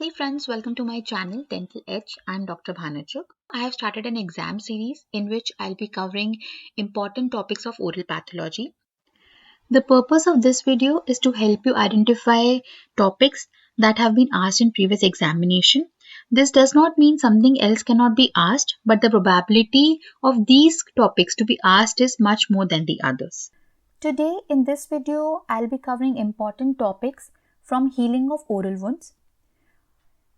Hey friends, welcome to my channel Dental Edge. I'm Dr. Bhanu. I have started an exam series in which I'll be covering important topics of oral pathology. The purpose of this video is to help you identify topics that have been asked in previous examination. This does not mean something else cannot be asked, but the probability of these topics to be asked is much more than the others. Today in this video, I'll be covering important topics from healing of oral wounds.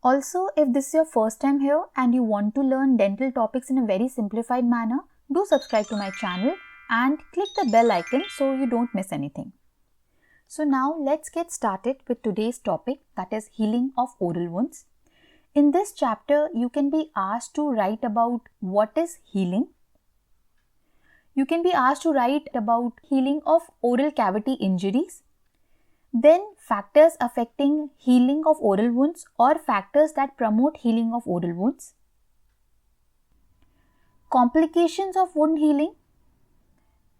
Also, if this is your first time here and you want to learn dental topics in a very simplified manner, do subscribe to my channel and click the bell icon so you don't miss anything. So now let's get started with today's topic, that is healing of oral wounds. In this chapter, you can be asked to write about what is healing. You can be asked to write about healing of oral cavity injuries. Then factors affecting healing of oral wounds or factors that promote healing of oral wounds. Complications of wound healing.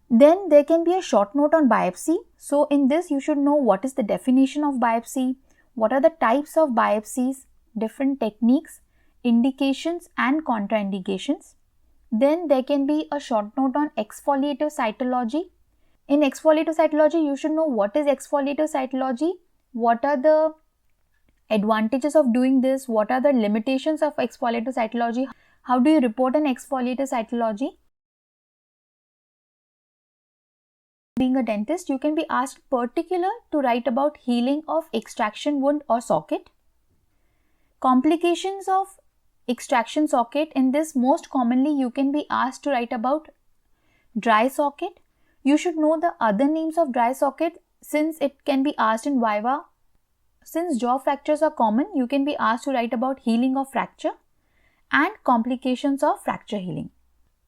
Then there can be a short note on biopsy. So in this you should know what is the definition of biopsy, what are the types of biopsies, different techniques, indications and contraindications. Then there can be a short note on exfoliative cytology. In exfoliative cytology, you should know what is exfoliative cytology, what are the advantages of doing this, what are the limitations of exfoliative cytology, how do you report an exfoliative cytology. Being a dentist, you can be asked particular to write about healing of extraction wound or socket. Complications of extraction socket, in this most commonly you can be asked to write about dry socket. You should know the other names of dry socket since it can be asked in Viva. Since jaw fractures are common, you can be asked to write about healing of fracture and complications of fracture healing.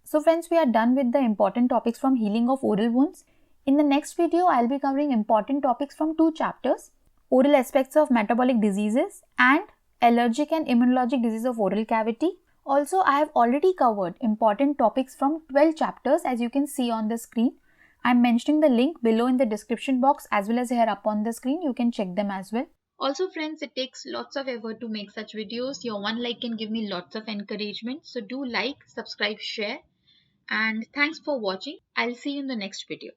So friends, we are done with the important topics from healing of oral wounds. In the next video, I'll be covering important topics from two chapters, oral aspects of metabolic diseases and allergic and immunologic disease of oral cavity. Also, I have already covered important topics from 12 chapters as you can see on the screen. I'm mentioning the link below in the description box as well as here up on the screen. You can check them as well. Also friends, it takes lots of effort to make such videos. Your one like can give me lots of encouragement. So do like, subscribe, share, and thanks for watching. I'll see you in the next video.